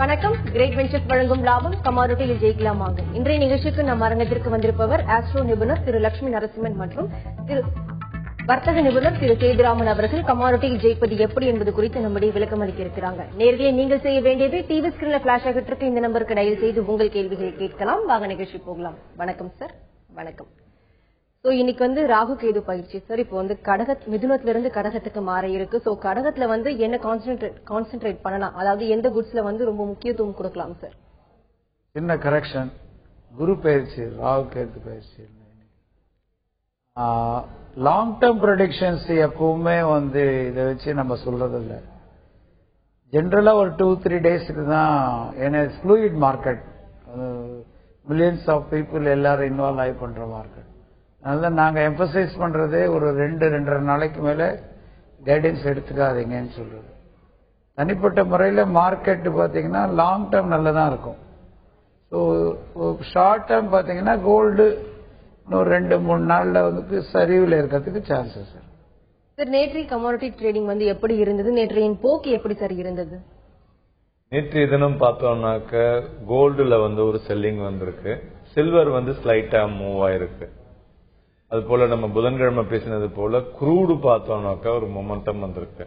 வணக்கம். Great ventures வழங்கும் லாபம் கமாடிட்டியில் ஜெயிக்கலாம் வாங்க. இன்றைய நிகழ்ச்சிக்கு நம் அரங்கத்திற்கு வந்திருப்பவர் ஆஸ்ட்ரோ நிபுணர் திரு லட்சுமி நரசிம்மன் மற்றும் வர்த்தக நிபுணர் திரு சேதுராமன் அவர்கள். கமாடிட்டியில் ஜெயிப்பது எப்படி என்பது குறித்து நம்முடைய விளக்கம் அளிக்க இருக்கிறாங்க. நேர்களை நீங்கள் செய்ய வேண்டியது டிவி ஸ்கிரீன்ல பிளாஷ் ஆகிட்டு இந்த நம்பருக்கு டயல் செய்து உங்கள் கேள்விகளை கேட்கலாம். வாங்க நிகழ்ச்சி போகலாம். வணக்கம் சார். வணக்கம். இன்னைக்கு ராகு கேது பயிற்சி சார். இப்போ மிதுனத்துல இருந்து கடகத்துக்கு மாற இருக்கு. சோ கடகத்துல என்ன கான்சென்ட்ரேட் பண்ணலாம், அதாவது எந்த குட்ஸ்ல ரொம்ப முக்கியத்துவம் கொடுக்கலாம் சார்? சின்ன கரெக்ஷன், குரு பயிற்சி ராகு கேது பயிற்சி லாங் டேர்ம் ப்ரெடிக்ஷன்ஸ் எப்பவுமே இதை வச்சு நம்ம சொல்றது இல்லை. ஜென்ரலா ஒரு 2-3 டேஸ்க்கு தான். ஏன்னா fluid market, millions of people எல்லாரும் இன்வால்வ் ஆகி பண்ற மார்க்கெட். அதனால நாங்க எம்பசைஸ் பண்றதே ஒரு 2-2.5 நாளைக்கு மேல கைடன்ஸ் எடுத்துக்காதீங்கன்னு சொல்றது. தனிப்பட்ட முறையில மார்க்கெட் பாத்தீங்கன்னா லாங் டேர்ம் நல்லதான் இருக்கும். ஸோ ஷார்ட் டேர்ம் பாத்தீங்கன்னா கோல்டு இன்னும் 2-3 நாள்ல சரிவில் இருக்கிறதுக்கு சான்சஸ் இருக்கு. சார், நேற்றைய கமாடிட்டி ட்ரேடிங் எப்படி இருந்தது? நேற்றையின் போக்கு எப்படி சார் இருந்தது? நேற்றைய தினம் பார்த்தோம்னாக்க கோல்டுல ஒரு செல்லிங் வந்திருக்கு. சில்வர் ஸ்லைட்டா மூவ் ஆயிருக்கு. அது போல நம்ம புதன்கிழமை பேசினது போல குரூடு பார்த்தோம்னாக்கா ஒரு மொமெண்டம் வந்திருக்கு.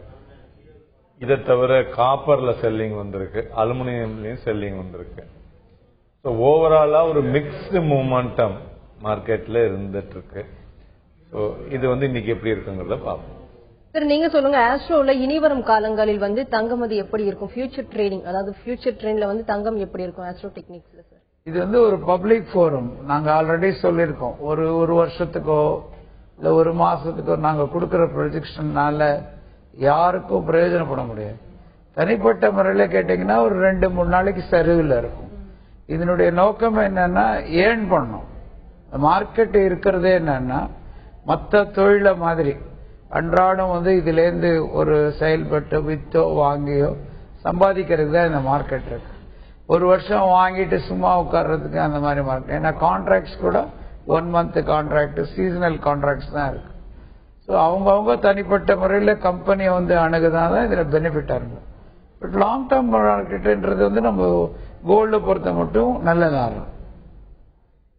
இதை தவிர காப்பர்ல செல்லிங் வந்திருக்கு, அலுமினியம்லயும் செல்லிங் வந்திருக்கு. ஸோ ஓவராலா ஒரு மிக்ஸ்டு மூமெண்டம் மார்க்கெட்ல இருந்துட்டு இருக்கு. ஸோ இது இன்னைக்கு எப்படி இருக்குங்கிறத பார்ப்போம். சார், நீங்க சொல்லுங்க, ஆஸ்ட்ரோல இனிவரும் காலங்களில் தங்கம் எப்படி இருக்கும்? ஃபியூச்சர் ட்ரேடிங், அதாவது ஃபியூச்சர் ட்ரெண்ட்ல தங்கம் எப்படி இருக்கும் ஆஸ்ட்ரோ டெக்னிக்ஸ்ல சார்? இது ஒரு பப்ளிக் ஃபோரம். நாங்க ஆல்ரெடி சொல்லியிருக்கோம், ஒரு வருஷத்துக்கோ இல்ல ஒரு மாசத்துக்கோ நாங்க கொடுக்கிற ப்ரொஜெக்ஷன்னால யாருக்கும் பிரயோஜனப்பட முடியாது. தனிப்பட்ட முறையில கேட்டீங்கன்னா ஒரு 2-3 நாளைக்கு சரிவில் இருக்கும். இதனுடைய நோக்கம் என்னன்னா ஏர்ன் பண்ணும். மார்க்கெட் இருக்கிறதே என்னன்னா மற்ற தொழில மாதிரி அன்றாடம் இதுல இருந்து ஒரு செயல்பட்டு வித்தோ வாங்கியோ சம்பாதிக்கிறதுக்கு தான் இந்த மார்க்கெட் இருக்கு. ஒரு வருஷம் வாங்கிட்டு சும்மா உட்கார்றதுக்கு அந்த மாதிரி மார்க்கெட். ஏன்னா கான்ட்ராக்ட்ஸ் கூட 1 மந்த் கான்ட்ராக்ட், சீசனல் கான்ட்ராக்ட்ஸ் தான் இருக்கு. ஸோ அவங்கவுங்க தனிப்பட்ட முறையில் கம்பெனியை அணுகுதான் இதுல பெனிஃபிட்டா இருக்கும். பட் லாங் டேர்ம் மார்க்கெட்ன்றது நம்ம கோல்டு பொறுத்த மட்டும் நல்லதா இருக்கும்.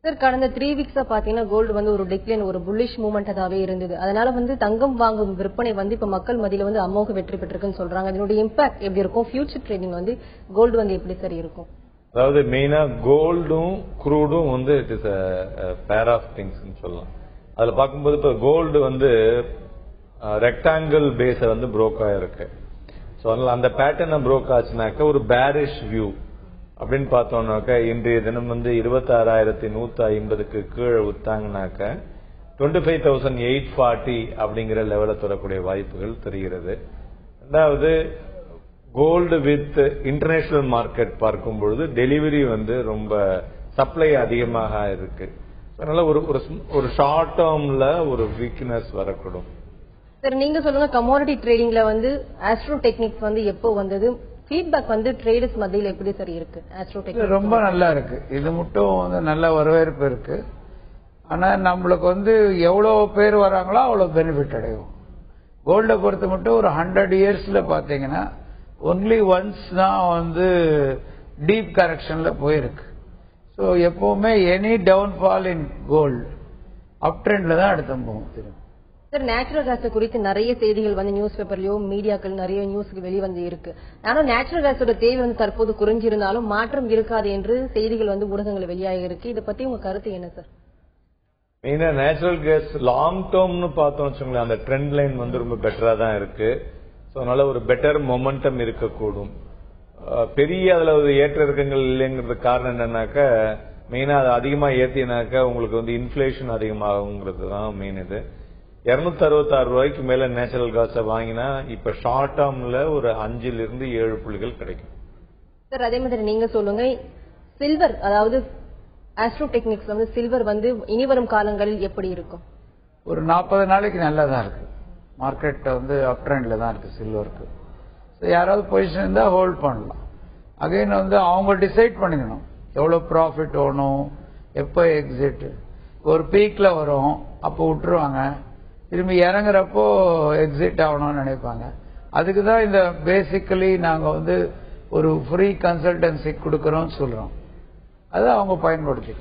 சார், கடந்த 3 வீக்ஸா பாத்தீங்கன்னா கோல்டு ஒரு டிக்ளைன், ஒரு புல்லிஷ் மூவ்மெண்டாவே இருந்தது. அதனால தங்கம் வாங்கும் விற்பனை இப்ப மக்கள் மத்தியில அமோக வெற்றி பெற்றிருக்குன்னு சொல்றாங்க. இதனுடைய இம்பாக்ட் எப்படி இருக்கும்? ஃபியூச்சர் ட்ரேடிங் கோல்டு எப்படி சார் இருக்கும்? அதாவது மெயினா கோல்டும் குரூடும் it is pair of things சொல்லலாம். அதுல பார்க்கும்போது இப்ப கோல்டு ரெக்டாங்கிள் பேஸ புரோக் ஆயிருக்கு. ஸோ அதனால அந்த பேட்டர்னை புரோக் ஆச்சுனாக்க ஒரு பேரிஷ் வியூ அப்படின்னு பார்த்தோம்னாக்க இன்றைய தினம் 26,150க்கு கீழே வித்தாங்கனாக்க 25,840 அப்படிங்கிற லெவல தொடரக்கூடிய வாய்ப்புகள் தெரிகிறது. ரெண்டாவது, கோல்டு வித் இன்டர்நேஷனல் மார்க்கெட் பார்க்கும் பொழுது டெலிவரி ரொம்ப சப்ளை அதிகமாக இருக்கு. அதனால ஒரு ஷார்ட் டேர்ம்ல ஒரு வீக்னஸ் வரக்கூடும். சார், நீங்க சொல்லுங்க, கமாடிட்டி ட்ரேடிங்ல ஆஸ்ட்ரோ டெக்னிக்ஸ் எப்போ வந்தது? ஃபீட்பேக் ட்ரேடர்ஸ் மத்தியில எப்படி சரி இருக்கு? ஆஸ்ட்ரோ டெக்னிக்ஸ் ரொம்ப நல்லா இருக்கு. இது மட்டும் நல்ல வரவேற்பு இருக்கு. ஆனா நம்மளுக்கு எவ்வளவு பேர் வராங்களோ அவ்வளவு பெனிஃபிட் அடையும். கோல்ட பொறுத்த மட்டும் ஒரு 100 இயர்ஸ்ல பாத்தீங்கன்னா ஒன்லி ஒன்ஸ் தான் டீப் கரெக்ஷன்ல போயிருக்கு. ஸோ எப்பவுமே எனி டவுன்ஃபால் இன் கோல்டு அப் ட்ரெண்ட்ல தான் அடுத்த போகும் திரும்ப. சார், நேச்சுரல் கேஸ் குறித்து நிறைய செய்திகள் நியூஸ் பேப்பர்லயோ மீடியாக்கள் நிறைய நியூஸ்க்கு வெளிவந்து இருக்கு. ஆனா நேச்சுரல் கேஸோட தேவை தற்போது குறைஞ்சிருந்தாலும் மாற்றம் இருக்காது என்று செய்திகள் ஊடகங்கள் வெளியாக இருக்கு. இதை பத்தி உங்க கருத்து என்ன சார்? மெயினா நேச்சுரல் கேஸ் லாங் டேர்ம்னு பார்த்தோம் வச்சுங்களேன், அந்த ட்ரெண்ட் லைன் ரொம்ப பெட்டரா தான் இருக்கு. ஸோ அதனால ஒரு பெட்டர் மொமெண்டம் இருக்கக்கூடும். பெரிய அதுல ஒரு ஏற்ற இறக்கங்கள் இல்லைங்கிறது காரணம் என்னன்னாக்க மெயினா அது அதிகமா ஏத்தினாக்க உங்களுக்கு இன்ஃபிளேஷன் அதிகமாகுங்கிறது தான் மெயின். இது 266 ரூபாய்க்கு மேல நேச்சுரல் காச வாங்கினா இப்ப ஷார்ட் டேர்ம்ல ஒரு 5-7 புள்ளிகள் கிடைக்கும். சார், அதே மாதிரி நீங்க சொல்லுங்க, சில்வர், அதாவது ஆஸ்ட்ரோ டெக்னிக்ஸ் சில்வர் இனிவரும் காலங்களில் எப்படி இருக்கும்? ஒரு 40 நாளைக்கு நல்லதா இருக்கு. மார்க்கெட் அப் ட்ரெண்ட்ல தான் இருக்கு சில்வருக்கு. யாராவது பொசிஷன் இருந்தா ஹோல்ட் பண்ணலாம். அகைன் அவங்க டிசைட் பண்ணிக்கணும் எவ்வளவு ப்ராஃபிட் வேணும், எப்போ எக்ஸிட். ஒரு பீக்ல வரும், அப்போ விட்டுருவாங்க. திரும்பி இறங்குறப்போ எக்ஸிட் ஆகணும்னு நினைப்பாங்க. அதுக்குதான் இந்த பேசிக்கலி நாங்க ஒரு ஃப்ரீ கன்சல்டன்சி கொடுக்கறோம்னு சொல்றோம். அதை அவங்க பயன்படுத்தி.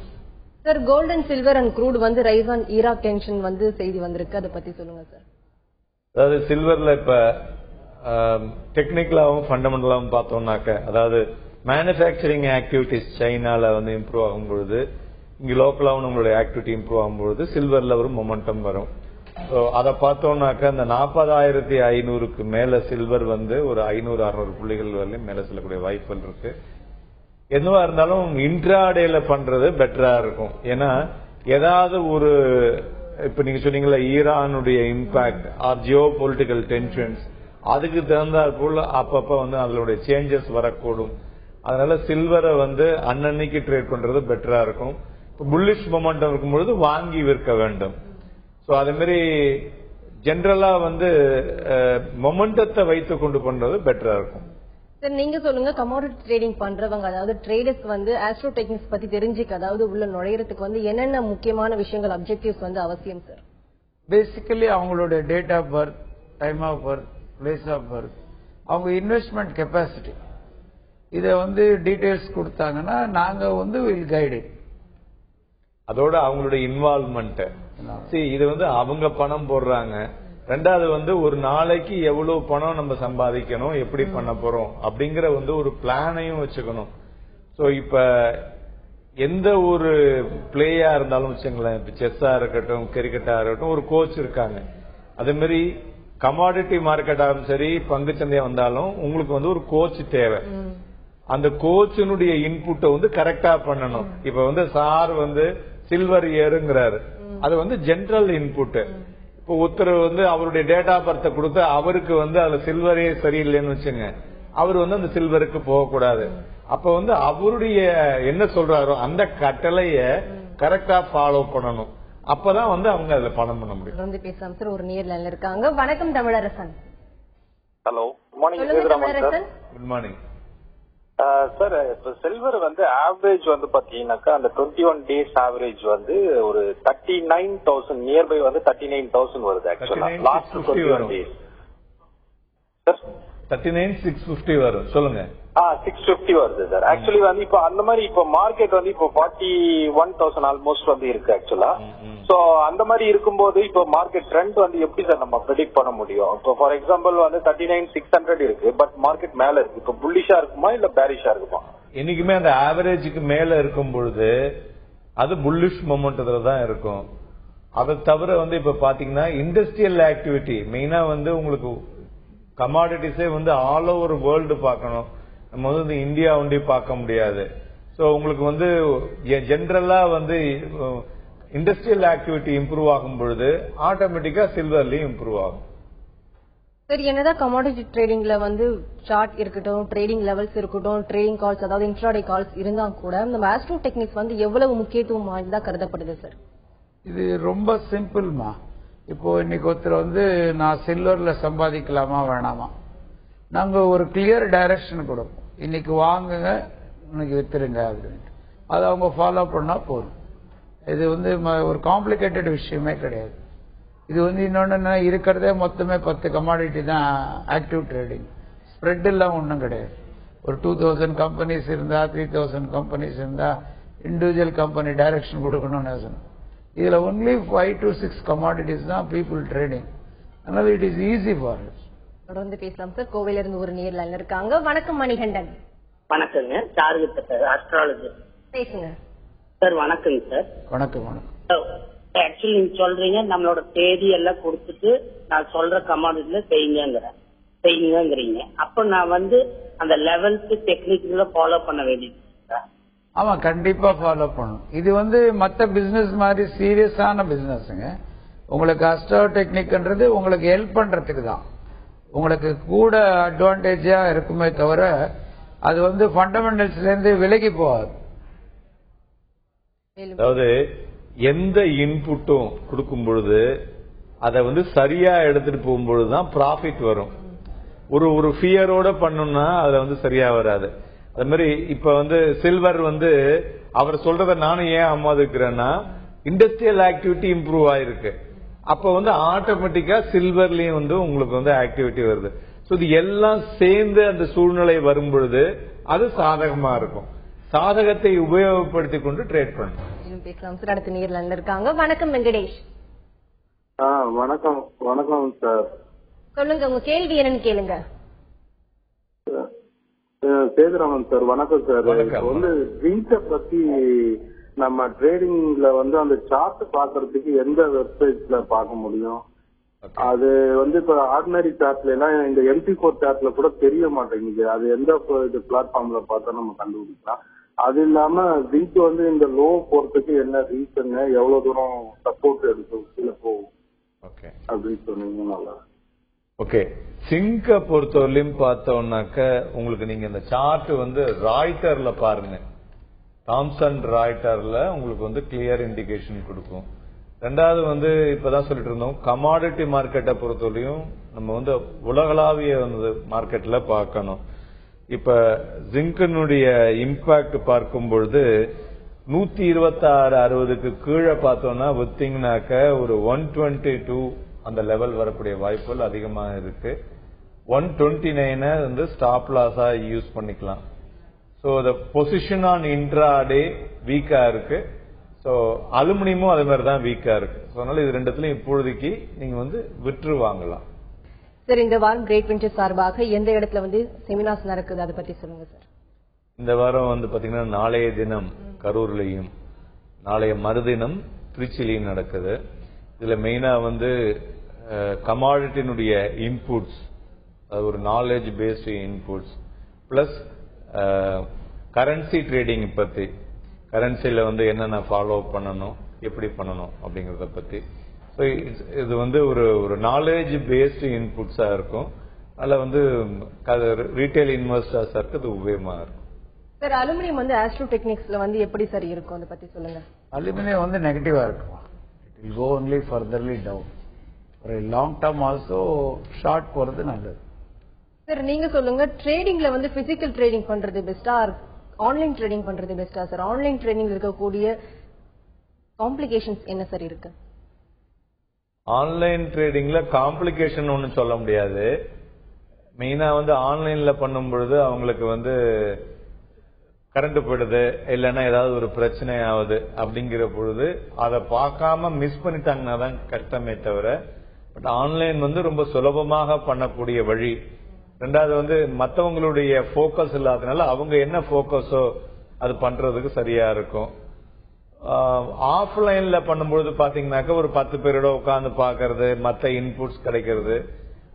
Sir, gold and silver and crude வந்து ரைஸ் ஆன் ஈராக் டென்ஷன் வந்து செய்தி வந்திருக்கு, அதை பத்தி சொல்லுங்க சார். அதாவது சில்வர்ல இப்ப டெக்னிக்கலாவும் ஃபண்டமெண்டலாவும் பார்த்தோம்னாக்க, அதாவது மேனுஃபேக்சரிங் ஆக்டிவிட்டிஸ் சைனால வந்து இம்ப்ரூவ் ஆகும் பொழுது, இங்க லோக்கலாவும் உங்களுடைய ஆக்டிவிட்டி இம்ப்ரூவ் ஆகும் பொழுது சில்வர்ல ஒரு மொமெண்டம் வரும். ஸோ அதை பார்த்தோம்னாக்க இந்த 40,500க்கு மேல சில்வர் வந்து ஒரு 500-600 புள்ளிகள் வரையும் மேல செல்லக்கூடிய வாய்ப்புகள் இருக்கு. எதுவா இருந்தாலும் இன்ட்ராடேல பண்றது பெட்டரா இருக்கும். ஏன்னா ஏதாவது ஒரு இப்ப நீங்க சொன்னீங்களா ஈரானுடைய impact or geopolitical tensions, அதுக்கு தகுந்தாற் போல அப்பப்ப வந்து அதனுடைய சேஞ்சஸ் வரக்கூடும். அதனால சில்வரை வந்து அன்னன்னைக்கு ட்ரேட் பண்றது பெட்டரா இருக்கும். புல்லிஷ் மொமெண்டம் இருக்கும்பொழுது வாங்கி விற்க வேண்டும். சோ அதே மாதிரி ஜெனரலா வந்து மொமெண்டத்தை வைத்து கொண்டு பண்றது பெட்டரா இருக்கும். சார், நீங்க சொல்லுங்க, கமோடிட்டி ட்ரேடிங் பண்றவங்க, அதாவது ட்ரேடர்ஸ் வந்து ஆஸ்ட்ரோ டெக்னிக்ஸ் பத்தி தெரிஞ்சுக்க, அதாவது உள்ள நுழையறதுக்கு வந்து என்னென்ன முக்கியமான விஷயங்கள், அப்ஜெக்டிவ்ஸ் வந்து அவசியம் சார்? பேசிக்கலி அவங்களுடைய date of birth, time of birth, place of birth, அவங்க இன்வெஸ்ட்மெண்ட் கெப்பாசிட்டி, இதை வந்து டீடைல்ஸ் கொடுத்தாங்கன்னா நாங்க வந்து வில் கைடு. அதோட அவங்களுடைய இன்வால்வ்மெண்ட், இது வந்து அவங்க பணம் போடுறாங்க. ரெண்டாவது வந்து ஒரு நாளைக்கு எவ்வளவு பணம் நம்ம சம்பாதிக்கணும், எப்படி பண்ண போறோம் அப்படிங்கிற வந்து ஒரு பிளானையும் வச்சுக்கணும். சோ இப்ப எந்த ஒரு பிளேயா இருந்தாலும் வச்சுங்களேன், இப்ப செஸ்ஸா இருக்கட்டும், கிரிக்கெட்டா இருக்கட்டும், ஒரு கோச் இருக்காங்க. அதே மாதிரி கமாடிட்டி மார்க்கெட்டாலும் சரி, பங்குச்சந்தையா வந்தாலும் உங்களுக்கு வந்து ஒரு கோச் தேவை. அந்த கோச்சினுடைய இன்புட்டை வந்து கரெக்டா பண்ணணும். இப்ப வந்து சார் வந்து சில்வர் ஏறுங்கிறாரு, அது வந்து ஜெனரல் இன்புட். இப்போ ஒருத்தர் வந்து அவருடைய டேட் ஆஃப் பர்த் கொடுத்து அவருக்கு வந்து அதுல சில்வரே சரியில்லைன்னு வச்சுங்க, அவர் வந்து அந்த சில்வருக்கு போகக்கூடாது. அப்ப வந்து அவருடைய என்ன சொல்றாரோ அந்த கட்டளைய கரெக்டா ஃபாலோ பண்ணணும். அப்பதான் வந்து அவங்க அதுல பணம் பண்ண முடியும். வந்து பேசலாம் சார், ஒரு நேர் லைன்ல இருக்காங்க. வணக்கம் Tamilarasan. Hello, good morning. Good morning sir. இப்ப சில்வர் வந்து ஆவரேஜ் வந்து பாத்தீங்கன்னாக்கா அந்த 21 days ஆவரேஜ் வந்து ஒரு 39,000 நியர்பை வந்து 39,000 வருது. ஆக்சுவலா லாஸ்ட் 21 days சார் 39,650 வரும். சொல்லுங்க. 650 வருது சார். ஆக்சுவலி வந்து இப்ப அந்த மாதிரி இப்ப மார்க்கெட் வந்து இப்போ 41,000 ஆல்மோஸ்ட் வந்து இருக்கு ஆக்சுவலா. சோ அந்த மாதிரி இருக்கும்போது இப்போ மார்க்கெட் ட்ரெண்ட் வந்து எப்படி சார் நம்ம ப்ரெடிக்ட் பண்ண முடியும்? இப்போ ஃபார் எக்ஸாம்பிள் வந்து 39,600 இருக்கு, பட் மார்க்கெட் மேல இருக்கு. இப்போ புல்லிஷா இருக்குமா இல்ல பேரிஷா இருக்குமா? என்னைக்குமே அந்த ஆவரேஜுக்கு மேல இருக்கும் பொழுது அது புல்லிஷ் மொமெண்டத்துல தான் இருக்கும். அதை தவிர வந்து இப்ப பாத்தீங்கன்னா இண்டஸ்ட்ரியல் ஆக்டிவிட்டி மெயினா வந்து உங்களுக்கு கமாடிட்டிஸே வந்து ஆல் ஓவர் வேர்ல்டு பார்க்கணும். நம்ம வந்து இந்தியா ஒண்டி பார்க்க முடியாது. சோ உங்களுக்கு வந்து ஜெனரலா வந்து இண்டஸ்ட்ரியல் ஆக்டிவிட்டி இம்ப்ரூவ் ஆகும் பொழுது ஆட்டோமேட்டிக்கா சில்வர்லயும் இம்ப்ரூவ் ஆகும். சரி, என்னதான் கமாடிட்டி ட்ரேடிங்ல வந்து சார்ட் இருக்கட்டும், ட்ரேடிங் லெவல்ஸ் இருக்கட்டும், ட்ரேடிங் கால்ஸ் அதாவது இன்ட்ராடே கால்ஸ் இருந்தா கூட நம்ம ஆஸ்ட்ரோ டெக்னிக்ஸ் வந்து எவ்வளவு முக்கியத்துவம் வாய்ந்ததா கருதப்படுது சார்? இது ரொம்ப சிம்பிள்மா. இப்போ இன்னைக்கு ஒருத்தர் வந்து நான் சில்வர்ல சம்பாதிக்கலாமா வேணாமா, நாங்க ஒரு கிளியர் டைரக்ஷன் கொடுப்போம். இன்னைக்கு வாங்குங்க, இன்னைக்கு வித்துருங்க அப்படின்ட்டு அதை அவங்க ஃபாலோ பண்ணா போதும். இது வந்து ஒரு காம்ப்ளிகேட்டட் விஷயமே கிடையாது. இது வந்து இன்னொன்னு இருக்கிறதே மொத்தமே 10 கமாடிட்டி தான் ஆக்டிவ் ட்ரேடிங். ஸ்ப்ரெட் எல்லாம் ஒன்றும் கிடையாது. ஒரு 2000 கம்பெனிஸ் இருந்தா 3000 கம்பெனிஸ் இருந்தா இண்டிவிஜுவல் கம்பெனி டைரக்ஷன் கொடுக்கணும்னு யோசனை. இதுல ஒன்லி 5 to 6 கமாடிட்டிஸ் தான் பீப்புள் ட்ரேடிங். அதனால it is easy for us. தொடர்ந்து பேசலாம் சார். கோவையில இருந்து ஒரு நேர் லைன்ல இருக்காங்க. வணக்கம் மணிகண்டன். வணக்கங்க. டார்கெட் சார், அஸ்ட்ராலஜி பேசுங்க சார். வணக்கங்க சார். வணக்கம். வணக்கம். ஆக்சுவலி நீங்க சொல்றீங்க நம்மளோட தேதி எல்லாம் கொடுத்துட்டு நான் சொல்ற கமாடிட்டில செய்யுங்கிறீங்க. அப்ப நான் வந்து அந்த லெவல்த் டெக்னிக்ல ஃபாலோ பண்ண வேண்டியது. ஆமா, கண்டிப்பா ஃபாலோ பண்ணணும். இது வந்து மத்த பிசினஸ் மாதிரி சீரியஸான பிசினஸ்ங்க. உங்களுக்கு அஸ்ட்ரோ டெக்னிக்ன்றது உங்களுக்கு ஹெல்ப் பண்றதுக்கு தான், உங்களுக்கு கூட அட்வான்டேஜா இருக்குமே தவிர அது வந்து ஃபண்டமெண்டல்ஸ்ல இருந்து விலகி போகாது. அதாவது எந்த இன்புட்டும் கொடுக்கும் பொழுது அதை வந்து சரியா எடுத்துட்டு போகும்பொழுதுதான் ப்ராஃபிட் வரும். ஒரு ஃபியரோட பண்ணணும்னா அதுல வந்து சரியா வராது. அது மாதிரி இப்ப வந்து சில்வர் வந்து அவர் சொல்றத நானும் ஏன் அம்மாதுக்கிறேன்னா இண்டஸ்ட்ரியல் ஆக்டிவிட்டி இம்ப்ரூவ் ஆயிருக்கு. அப்ப வந்து ஆட்டோமேட்டிக்கா சில்வர்லயும் வந்து உங்களுக்கு வந்து ஆக்டிவிட்டி வருது. இது எல்லாம் சேர்ந்து அந்த சூழ்நிலை வரும் பொழுது அது சாதகமா இருக்கும். சாதகத்தை உபயோகப்படுத்திக் கொண்டு ட்ரேட் பண்ணணும். பேசலாம் சார். அடுத்த நேர்ல இருக்காங்க. வணக்கம் வெங்கடேஷ். வணக்கம். வணக்கம் சார். சொல்லுங்க, உங்க கேள்வி என்னன்னு கேளுங்க. சேதுராமன் சார். வணக்கம் சார். வந்து ஜிங்கை பத்தி நம்ம ட்ரேடிங்ல வந்து அந்த சார்ட் பாக்குறதுக்கு எந்த வெப்சைட்ல பார்க்க முடியும்? அது வந்து இப்ப ஆர்டினரி சார்ட்ல எல்லாம் இந்த MP4 சார்ட்ல கூட தெரிய மாட்டேங்குது. அது எந்த பிளாட்ஃபார்ம்ல பார்த்தா நம்ம கண்டுபிடிக்கலாம்? அது இல்லாம ஜிங்க் வந்து இந்த லோ போறதுக்கு என்ன ரீசன், எவ்வளவு தூரம் சப்போர்ட் எடுக்கும் கீழே போகும் அப்படின்னு சொன்னீங்க நல்லா. ஓகே, ஜிங்க பொறுத்தவரையிலும் பார்த்தோம்னாக்க உங்களுக்கு நீங்க இந்த சார்ட் வந்து ராய்டர்ல பாருங்க. தாம்சன் ராய்டர்ல உங்களுக்கு வந்து கிளியர் இண்டிகேஷன் கொடுக்கும். ரெண்டாவது வந்து இப்பதான் சொல்லிட்டு இருந்தோம், கமாடிட்டி மார்க்கெட்டை பொறுத்தவரையும் நம்ம வந்து உலகளாவிய வந்து மார்க்கெட்ல பார்க்கணும். இப்ப ஜிங்கினுடைய இம்பாக்ட் பார்க்கும் பொழுது 126.60க்கு கீழே பார்த்தோம்னா வித்தீங்கன்னாக்க ஒரு 122 அந்த லெவல் வரக்கூடிய வாய்ப்புகள் அதிகமாக இருக்கு. 129 வந்து ஸ்டாப் லாஸா யூஸ் பண்ணிக்கலாம். So the position on intraday வீக்கா இருக்கு. சோ அலுமினியமும் அதே மாதிரி தான் வீக்கா இருக்கு. அதனால இது ரெண்டுத்துலயும் இப்பொழுதைக்கு நீங்க வந்து விற்று வாங்கலாம். சார், இந்த வாரம் கிரேட் வெஞ்சர் சார்பாக எந்த இடத்துல வந்து செமினார்ஸ் நடக்குது, அதை பத்தி சொல்லுங்க சார். இந்த வாரம் வந்து பாத்தீங்கன்னா நாளைய தினம் கரூர்லயும் நாளைய மறுதினம் திருச்சியிலையும் நடக்குது. இதுல மெயினா வந்து கமாடிட்டினுடைய இன்புட்ஸ், ஒரு knowledge based inputs plus currency trading பத்தி, கரன்சில வந்து என்னென்ன ஃபாலோ பண்ணணும், எப்படி பண்ணணும் அப்படிங்கறத பத்தி. இது வந்து ஒரு நாலேஜ் பேஸ்டு இன்புட்ஸா இருக்கும். அதுல வந்து ரீட்டைல் இன்வெஸ்டர்ஸ் இது உபயோகமா இருக்கும். சார், அலுமினியம் வந்து ஆஸ்ட்ரோ டெக்னிக்ஸ்ல வந்து எப்படி சார் இருக்கும், அதை பத்தி சொல்லுங்க. அலுமினியம் வந்து நெகட்டிவா இருக்கும். It will go only furtherly down. ஒரு லாங் டர்ம் ஆல்சோ ஷார்ட் போறது நல்லது. சார், நீங்க சொல்லுங்க, ட்ரேடிங்ல வந்து பிசிக்கல் ட்ரேடிங் பண்றது பெஸ்டா, ஆன்லைன் ட்ரேடிங் பண்றது பெஸ்டா சார்? ஆன்லைன் ட்ரேடிங் இருக்கக்கூடிய காம்ப்ளிகேஷன்ஸ் என்ன சார் இருக்கு? ஆன்லைன் ட்ரேடிங்ல காம்ப்ளிகேஷன் ஒன்னும் சொல்ல முடியாது. மெயினா வந்து ஆன்லைன்ல பண்ணும் பொழுது அவங்களுக்கு வந்து கரண்ட் போயிடுது, இல்லைன்னா ஏதாவது ஒரு பிரச்சனை ஆகுது அப்படிங்கிற பொழுது அதை பார்க்காம மிஸ் பண்ணிட்டாங்கன்னா தான் கஷ்டமே தவிர, பட் ஆன்லைன் வந்து ரொம்ப சுலபமாக பண்ணக்கூடிய வழி. ரெண்டாவது வந்து மற்றவங்களுடைய போக்கஸ் இல்லாதனால அவங்க என்ன போக்கஸோ அது பண்றதுக்கு சரியா இருக்கும். ஆஃப்லைன்ல பண்ணும்பொழுது பாத்தீங்கன்னாக்க ஒரு 10 பேரோட உட்கார்ந்து பாக்குறது, மற்ற இன்புட்ஸ் கிடைக்கிறது,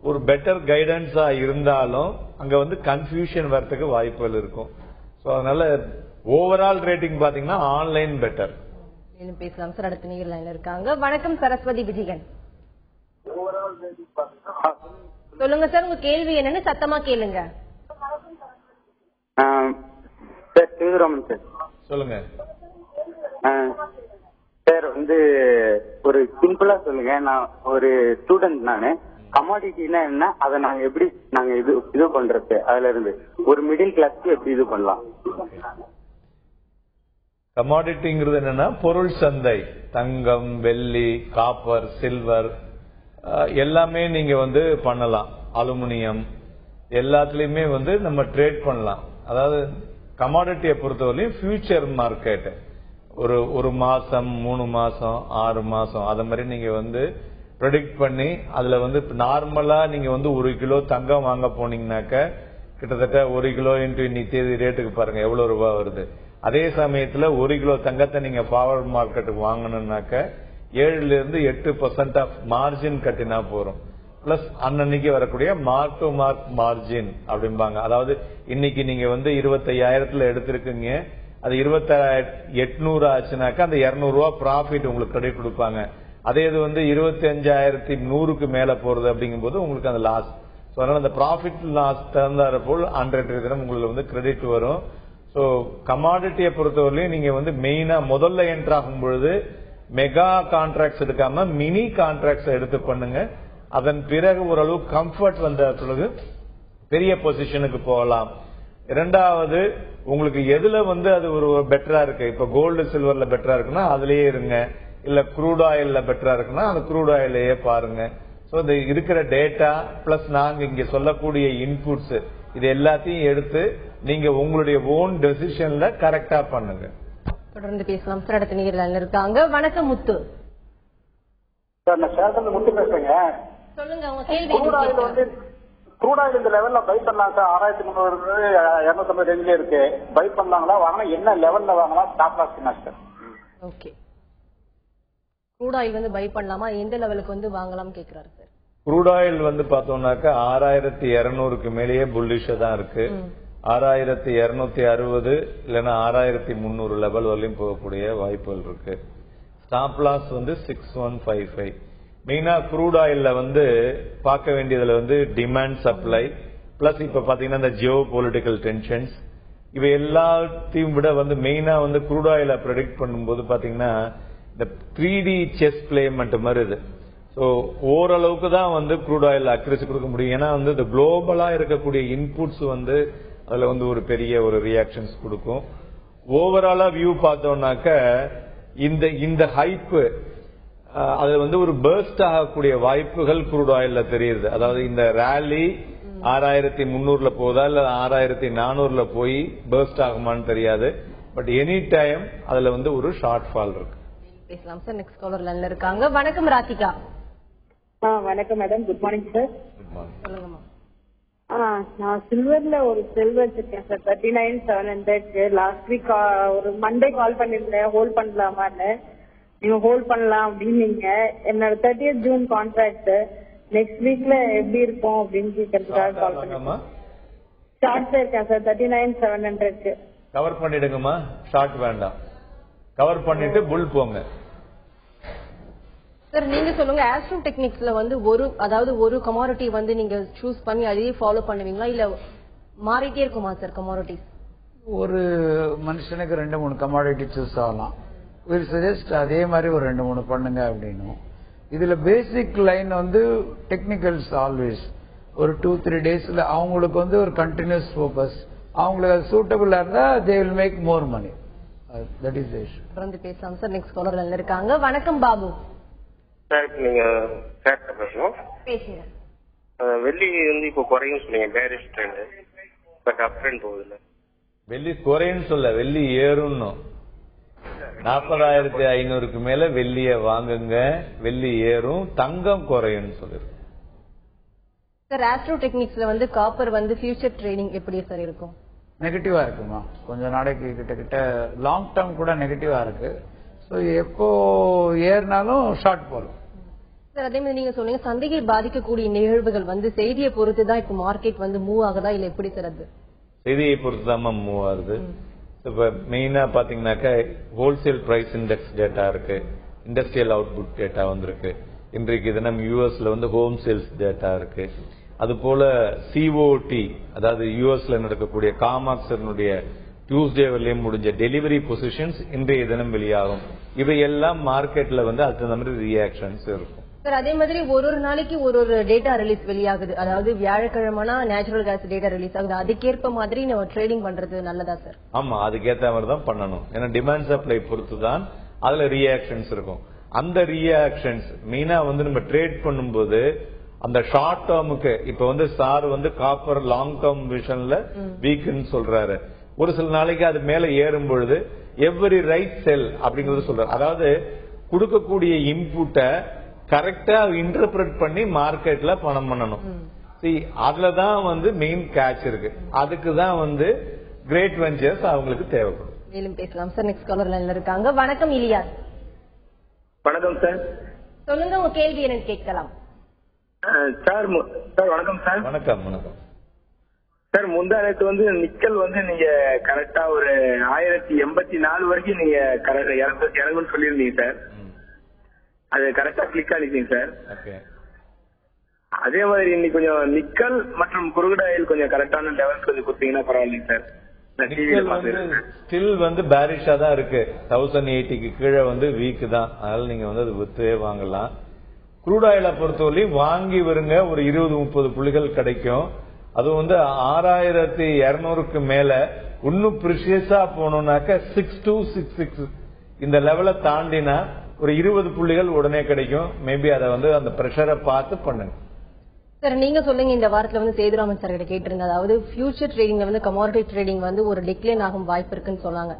ஒரு பெட்டர் கைடன்ஸா இருந்தாலும் அங்க வந்து கன்ஃபியூஷன் வரதுக்கு வாய்ப்புகள் இருக்கும். அதனால ஓவரால் ரேட்டிங் பாத்தீங்கன்னா ஆன்லைன் பெட்டர். பேசலாம் சார். அடுத்த நீங்க லைன்ல இருக்காங்க. வணக்கம் சரஸ்வதி விஜயன். சொல்லுங்க சார், உங்க கேள்வி என்னன்னு சத்தமா கேளுங்க. Sir, Sethuraman sir. சொல்லுங்க சார். வந்து ஒரு சிம்பிளா சொல்லுங்க. நான் ஒரு ஸ்டூடெண்ட். நானு கமாடிட்டினா என்ன, அதை நாங்க எப்படி இது பண்றது, அதுல இருந்து ஒரு மிடில் கிளாஸ்க்கு எப்படி இது பண்ணலாம்? கமாடிட்டிங்கிறது என்னன்னா பொருள் சந்தை. தங்கம், வெள்ளி, காப்பர், சில்வர் எல்லாமே நீங்க வந்து பண்ணலாம். அலுமினியம் எல்லாத்துலயுமே வந்து நம்ம ட்ரேட் பண்ணலாம். அதாவது கமாடிட்டியை பொறுத்தவரையும் ஃபியூச்சர் மார்க்கெட் ஒரு மாசம், 3 மாசம், 6 மாசம் அத மாதிரி நீங்க வந்து ப்ரெடிக்ட் பண்ணி அதுல வந்து நார்மலா நீங்க வந்து 1 கிலோ தங்கம் வாங்க போனீங்கன்னாக்க கிட்டத்தட்ட 1 கிலோ இன்டு இன்னைக்கு தேதி ரேட்டுக்கு பாருங்க எவ்வளவு ரூபாய் வருது. அதே சமயத்துல 1 கிலோ தங்கத்தை நீங்க ஃபார்வர்ட் மார்க்கெட்டுக்கு வாங்கணும்னாக்க 7-8% ஆஃப் மார்ஜின் கட்டினா போறோம். பிளஸ் அன்னைக்கு வரக்கூடிய மார்க் டு மார்க் மார்ஜின் அப்படிம்பாங்க. அதாவது இன்னைக்கு நீங்க வந்து 25,000 எடுத்திருக்கீங்க, அது 2800 ஆச்சுனாக்கா அந்த 200 ரூபாய் ப்ராஃபிட் உங்களுக்கு கிரெடிட் கொடுப்பாங்க. அதே இது வந்து 25,100க்கு மேல போறது அப்படிங்கும் போது உங்களுக்கு அந்த லாஸ். அதனால அந்த ப்ராஃபிட் லாஸ் தகுந்தாற போல் அன்றைய தினம் உங்களுக்கு வந்து கிரெடிட் வரும். சோ கமாடிட்டியை பொறுத்தவரையிலும் நீங்க வந்து மெயினா முதல்ல என்டர் ஆகும் பொழுது மெகா கான்ட்ராக்ட்ஸ் எடுக்காம மினி கான்ட்ராக்ட்ஸ் எடுத்து பண்ணுங்க. அதன் பிறகு ஓரளவு கம்ஃபர்ட் வந்த பிறகு பெரிய பொசிஷனுக்கு போகலாம். இரண்டாவது உங்களுக்கு எதுல வந்து அது ஒரு பெட்டரா இருக்கு, இப்ப கோல்டு சில்வர்ல பெட்டரா இருக்குன்னா அதுலயே இருங்க, இல்ல க்ரூட் ஆயில்ல பெட்டரா இருக்குன்னா அந்த க்ரூட் ஆயிலையே பாருங்க. சோ இந்த இருக்கிற டேட்டா பிளஸ் நாங்க இங்க சொல்லக்கூடிய இன்புட்ஸ் இது எல்லாத்தையும் எடுத்து நீங்க உங்களுடைய ஓன் டெசிஷன்ல கரெக்டா பண்ணுங்க. தொடர்ந்து பேசலாம் சார். அடுத்த நேரில் இருக்காங்க. வணக்கம் முத்து சார். நான் சேலத்துல முத்து பேசுறேங்க. சொல்லுங்க உங்க கேள்வி. க்ரூட் ஆயில் இந்த லெவல்ல பை பண்ணலாம் சார். 1300 250 ரேஞ்சிலே இருக்கு. பை பண்ணலாங்களா? வாங்கினா என்ன லெவல்ல வாங்கலாம்? ஸ்டாப் லாஸ் என்ன சார்? ஓகே. க்ரூட் ஆயில் வந்து பை பண்ணலாமா? எந்த லெவலுக்கு வந்து வாங்கலாம் கேக்குறாரு சார். க்ரூட் ஆயில் வந்து பார்த்தோம்னாக்கா 6200க்கு மேலேயே புல்லிஷா தான் இருக்கு. 6260 இல்லைன்னா 6300 லெவல் வரலையும் போகக்கூடிய வாய்ப்புகள் இருக்கு. ஸ்டாப் லாஸ் வந்து 6155. மெயினா க்ரூட் ஆயில்ல வந்து பார்க்க வேண்டியதுல வந்து டிமாண்ட் சப்ளை பிளஸ் இப்ப பாத்தீங்கன்னா இந்த ஜியோ பொலிட்டிக்கல் டென்ஷன்ஸ் இவை எல்லாத்தையும் விட வந்து மெயினா வந்து க்ரூட் ஆயில ப்ரெடிக்ட் பண்ணும்போது பாத்தீங்கன்னா இந்த 3D செஸ் பிளேமெண்ட் மாதிரி இது. ஸோ ஓரளவுக்கு தான் வந்து க்ரூட் ஆயில் அக்யூரசி கொடுக்க முடியும். ஏன்னா வந்து இந்த குளோபலா இருக்கக்கூடிய இன்புட்ஸ் வந்து அதுல வந்து ஒரு பெரிய ஒரு ரியாக்ஷன்ஸ் கொடுக்கும். ஓவராலா வியூ பார்த்தோம்னாக்க இந்த ஹைப்பு அது வந்து ஒரு பர்ஸ்ட் ஆகக்கூடிய வாய்ப்புகள் க்ரூட் ஆயில்ல தெரியுது. அதாவது இந்த ரேலி 6300ல போதா இல்ல 6400ல போய் பர்ஸ்ட் ஆகுமான்னு தெரியாது. பட் எனி டைம் அதுல வந்து ஒரு ஷார்ட் ஃபால் இருக்கு. பேசலாம் சார். நெக்ஸ்ட் காலர் லைன்ல இருக்காங்க. வணக்கம் ராதிகா. வணக்கம் madam. Good morning sir. Good morning. சொல்லுங்கம்மா. நான் சில்வர்ல ஒரு செல் வச்சிருக்கேன் சார். 39,700. லாஸ்ட் வீக் ஒரு மண்டே கால் பண்ணிருந்தேன் ஹோல்ட் பண்ணலாமான்னு. நீங்க ஹோல்ட் பண்ணலாம் அப்படின்னீங்க. என்னோட 30th ஜூன் கான்ட்ராக்ட் நெக்ஸ்ட் வீக்ல எப்படி இருக்கும் அப்படின்னு கேட்கறதுக்காக கால் பண்ணேன். ஷார்ட்ல இருக்கேன் சார். 39,700. கவர் பண்ணிடுங்கம்மா. ஷார்ட் வேண்டாம். கவர் பண்ணிட்டு புல் போங்க. சார் நீங்க சொல்லுங்க. ஆஸ்ட்ரோ டெக்னிக்ஸ்ல வந்து ஒரு கமாடிட்டி வந்து நீங்க சூஸ் பண்ணி அதையே ஃபாலோ பண்ணுவீங்களா இல்ல மாறிட்டே இருக்குமா சார் கமாடிட்டி? ஒரு மனுஷனுக்கு 2-3 கமாடிட்டி சூஸ் ஆகலாம். வில் சஜஸ்ட் அதே மாதிரி ஒரு 2-3 பண்ணுங்க அப்படின்னு. இதுல பேசிக் லைன் வந்து டெக்னிக்கல்ஸ் ஆல்வேஸ் ஒரு 2-3 டேஸ்ல அவங்களுக்கு வந்து ஒரு கண்டினியூஸ் ஃபோக்கஸ் அவங்களுக்கு அது சூட்டபிளா இருந்தா they will make more money. That is the issue. தொடர்ந்து பேசலாம் சார். நெக்ஸ்ட் காலர் இருக்காங்க. வணக்கம் பாபு. சார் நீங்க கேட்ட பேசணும் பேசுங்க. வெள்ளி வந்து இப்போ குறையும் சொன்னீங்க. Bearish trend but up trend போகுதுல்ல. வெள்ளி குறையும் சொல்ல வெள்ளி ஏறும். 40,500க்கு மேல வெள்ளிய வாங்குங்க. வெள்ளி ஏறும். தங்கம் குறையும் சொல்லிருக்கு. சார் ஆஸ்ட்ரோ டெக்னிக்ஸ்ல வந்து காப்பர் வந்து ஃபியூச்சர் ட்ரேடிங் எப்படி சார் இருக்கும்? நெகட்டிவா இருக்குமா? கொஞ்ச நாளைக்கு கிட்ட லாங் டேர்ம் கூட நெகட்டிவா இருக்கு. ஸோ எப்போ ஏறினாலும் ஷார்ட் போகும். சார் அதே மாதிரி நீங்க சொன்னீங்க சந்தையை பாதிக்கக்கூடிய நிகழ்வுகள் வந்து செய்தியை பொறுத்து தான் இப்போ மார்க்கெட் வந்து மூவ் ஆகுதா இல்ல எப்படி சார்? அது செய்தியை பொறுத்து தான் மூவ் ஆகுது. இப்ப மெயினா பாத்தீங்கன்னாக்கா ஹோல்சேல் பிரைஸ் இண்டெக்ஸ் டேட்டா இருக்கு. இண்டஸ்ட்ரியல் அவுட்புட் டேட்டா வந்திருக்கு. இன்றைக்கு தினம் யூஎஸ்ல வந்து ஹோம் சேல்ஸ் டேட்டா இருக்கு. அது போல சிஓடி அதாவது யூஎஸ்ல நடக்கக்கூடிய காமாக்சனுடைய டியூஸ்டே வரலையும் முடிஞ்ச டெலிவரி பொசிஷன்ஸ் இன்றைய தினம் வெளியாகும். இவையெல்லாம் மார்க்கெட்ல வந்து அது மாதிரி ரியாக்ஷன்ஸ் இருக்கும். சார் அதே மாதிரி ஒரு நாளைக்கு ஒரு டேட்டா ரிலீஸ் வெளியாகுது. அதாவது வியாழக்கிழமைனா நேச்சுரல் கேஸ் டேட்டா ரிலீஸ் ஆகுது. அதுக்கேற்ப மாதிரி நம்ம ட்ரேடிங் பண்றது நல்லதா சார்? ஆமா, அதுக்கேற்ற மாதிரி தான் பண்ணணும். ஏன்னா டிமாண்ட் சப்ளை பொறுத்து தான் அதுல ரியாக்ஷன்ஸ் இருக்கும். அந்த ரியாக்ஷன்ஸ் மெயினா வந்து நம்ம ட்ரேட் பண்ணும்போது அந்த ஷார்ட் டேர்முக்கு இப்ப வந்து சார் வந்து காப்பர் லாங் டேர்ம் விஷன்ல வீக்னு சொல்றாரு. ஒரு சில நாளைக்கு அது மேல ஏறும் பொழுது எவ்ரி ரைட் செல் அப்படிங்கறது சொல்றாரு. அதாவது கொடுக்கக்கூடிய இன்புட்டை கரெக்டா இன்டர்பிரட் பண்ணி மார்க்கெட்ல பணம் பண்ணணும். அதுலதான் வந்து மெயின் கேட்ச் இருக்கு. அதுக்கு தான் வந்து கிரேட் வெஞ்சர்ஸ் அவங்களுக்கு தேவைப்படும். மேலும் பேசலாம் சார். நெக்ஸ்ட் காலர் லைன்ல இருக்காங்க. வணக்கம் இலியாஸ். வணக்கம் சார். சொல்லுங்க உங்க கேள்வி எனக்கு கேட்கலாம். சார் வணக்கம் சார். வணக்கம் வணக்கம் சார். முந்தானத்து வந்து நிக்கல் வந்து நீங்க கரெக்டா ஒரு 1084 வரைக்கும் நீங்க இறங்குன்னு சொல்லியிருந்தீங்க சார். அது கரெக்டா கிளிக் ஆனிட்டீங்க சார். அதே மாதிரி இன்னைக்கு கொஞ்சம் நிக்கல் மற்றும் குறுகுட ஆயில் கொஞ்சம் கரெக்டான லெவல்ஸ் கொஞ்சம் கொடுத்தீங்கன்னா பரவாயில்லைங்க சார். ஸ்டில் வந்து பேரிஷா தான் இருக்கு. 1080க்கு கீழே வந்து வீக் தான். அதனால நீங்க வந்து அது வித்தே வாங்கலாம். குரூட் ஆயிலை பொறுத்தவரையும் வாங்கி வருங்க. ஒரு 20-30 புள்ளிகள் கிடைக்கும். அது வந்து 6200க்கு மேல இன்னும் பிரிசியஸா போனோம்னாக்க 6266 இந்த லெவலை தாண்டினா ஒரு 20 புள்ளிகள் உடனே கிடைக்கும். மேபி அதை வந்து அந்த பிரஷரை பார்த்து பண்ணுங்க. சார் நீங்க சொல்லுங்க, இந்த வாரத்துல வந்து சேதுராமன் சார் கிட்ட கேட்டிருந்தேன், அதாவது ஃபியூச்சர் ட்ரேடிங்ல வந்து கமாடிட்டி ட்ரேடிங் வந்து ஒரு டிக்ளைன் ஆகும் வாய்ப்பு இருக்குன்னு சொன்னாங்க.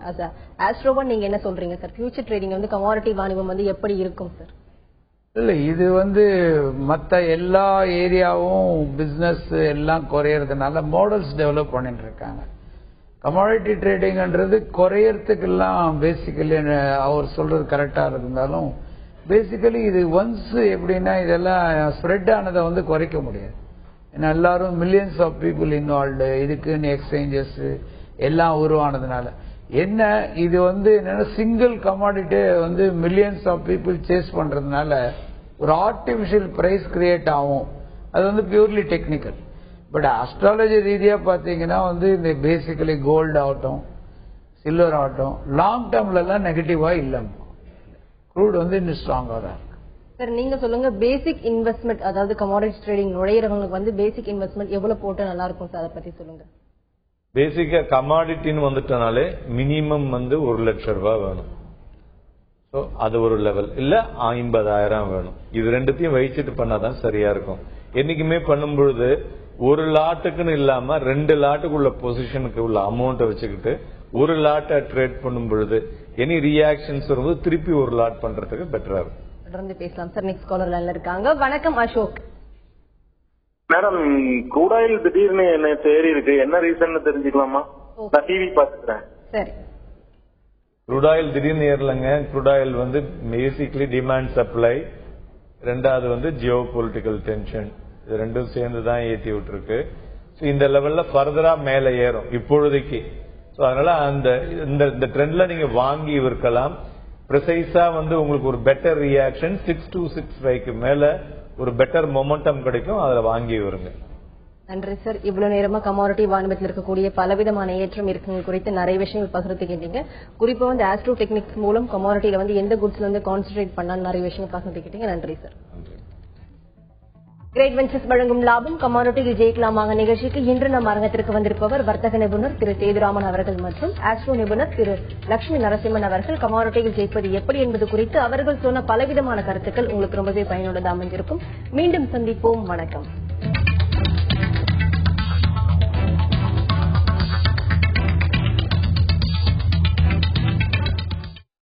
ஆஸ்ட்ரோவா நீங்க என்ன சொல்றீங்க சார்? ஃபியூச்சர் ட்ரேடிங் வந்து கமாடிட்டி வாணிபம் வந்து எப்படி இருக்கும் சார்? இல்ல, இது வந்து மத்த எல்லா ஏரியாவும் பிசினஸ் எல்லாம் குறையறதுனால மாடல்ஸ் டெவலப் பண்ணிட்டு இருக்காங்க. கமாடிட்டி ட்ரேடிங்ன்றது குறையறதுக்கு எல்லாம் பேசிக்கலி அவர் சொல்றது கரெக்டா இருந்தாலும் பேசிக்கலி இது ஒன்ஸ் எப்படின்னா இதெல்லாம் ஸ்ப்ரெட் ஆனதை வந்து குறைக்க முடியாது. ஏன்னா எல்லாரும் மில்லியன்ஸ் ஆஃப் பீப்புள் இன்வால்வ்டு, இதுக்குன்னு எக்ஸ்சேஞ்சஸ் எல்லாம் உருவானதுனால என்ன இது வந்து என்னன்னா சிங்கிள் கமாடிட்டி வந்து மில்லியன்ஸ் ஆஃப் பீப்புள் சேஸ் பண்றதுனால ஒரு ஆர்டிபிஷியல் பிரைஸ் கிரியேட் ஆகும். அது வந்து பியூர்லி டெக்னிக்கல். பட் அஸ்ட்ராலஜி ரீதியா பாத்தீங்கன்னா வந்து இந்த பேசிக்கலி கோல்டு ஆகட்டும் சில்வர் ஆகட்டும் லாங் டேர்ம்ல எல்லாம் நெகட்டிவா இல்ல, க்ரூட் வந்து இன்னும் ஸ்ட்ராங்கா தான் இருக்கு. சார் நீங்க சொல்லுங்க, பேசிக் இன்வெஸ்ட்மெண்ட் அதாவது கமாடிட்டி ட்ரேடிங் நுழையிறவங்களுக்கு வந்து பேசிக் இன்வெஸ்ட்மெண்ட் எவ்வளவு போட்டு நல்லா இருக்கும் சார்? அதை பத்தி சொல்லுங்க. பேசிக்கா கமாடிட்டின்னு வந்துட்டனாலே மினிமம் வந்து 1 லட்சம் ரூபாய் வேணும். சோ அது ஒரு லெவல், இல்ல 50,000 வேணும். இது ரெண்டுத்தையும் வச்சுட்டு பண்ணாதான் சரியா இருக்கும். என்னைக்குமே பண்ணும் பொழுது ஒரு லாட்டுக்குன்னு இல்லாம 2 லாட்டுக்குள்ள பொசிஷனுக்கு உள்ள அமௌண்ட்டை வச்சுக்கிட்டு ஒரு லாட்டை ட்ரேட் பண்ணும் பொழுது எனி ரியாக்ஷன்ஸ் வரும்போது திருப்பி ஒரு லாட் பண்றதுக்கு பெட்டரா இருக்கும். தொடர்ந்து பேசலாம் சார். நெக்ஸ்ட் காலர் லைன்ல இருக்காங்க. வணக்கம் அசோக். மேடம், க்ரூட் ஆயில் திடீர்னு என்ன தேறி இருக்கு, என்ன ரீசன் தெரிஞ்சுக்கலாமா? நான் டிவி பாத்துக்கிறேன். சரி. க்ரூட் ஆயில் திடீர்னு ஏறலங்க. க்ரூட் ஆயில் வந்து பேசிக்கலி டிமாண்ட் சப்ளை, ரெண்டாவது வந்து ஜியோ பொலிட்டிக்கல் டென்ஷன், இது ரெண்டும் சேர்ந்துதான் ஏற்றி விட்டுருக்கு. இந்த லெவல்ல ஃபர்தரா மேல ஏறும் இப்பொழுதைக்கு. அதனால இந்த ட்ரெண்ட்ல நீங்க வாங்கி விற்கலாம். ப்ரிசைஸா வந்து உங்களுக்கு ஒரு பெட்டர் ரியாக்ஷன் 6265 மேல ஒரு பெட்டர் மொமெண்டம் கிடைக்கும், அதுல வாங்கி வருங்க. நன்றி சார். இவ்வளவு நேரமா கமாடிட்டி வாணிபத்தில் இருக்கக்கூடிய பலவிதமான ஏற்றம் இருக்குங்க குறித்து நிறைய விஷயங்கள் பகிர்ந்துக்கிட்டீங்க. குறிப்பா வந்து ஆஸ்ட்ரோ டெக்னிக்ஸ் மூலம் கமாடிட்டியில வந்து எந்த குட்ஸ்ல வந்து கான்சென்ட்ரேட் பண்ணாலும் நிறைய விஷயங்கள் பகிர்ந்துக்கிட்டீங்க. நன்றி சார். கிரேட் வெஞ்சர்ஸ் வழங்கும் லாபம் கமாடிட்டியில் ஜெயிக்கலாமாக நிகழ்ச்சிக்கு இன்று நம் அரங்கத்திற்கு வந்திருப்பவர் வர்த்தக நிபுணர் திரு சேதுராமன் அவர்கள் மற்றும் ஆஸ்ட்ரோ நிபுணர் திரு லட்சுமி நரசிம்மன் அவர்கள். கமாடிட்டியில் ஜெயிப்பது எப்படி என்பது குறித்து அவர்கள் சொன்ன பலவிதமான கருத்துக்கள் உங்களுக்கு ரொம்பவே பயனுள்ளதாக அமைந்திருக்கும். மீண்டும் சந்திப்போம். வணக்கம்.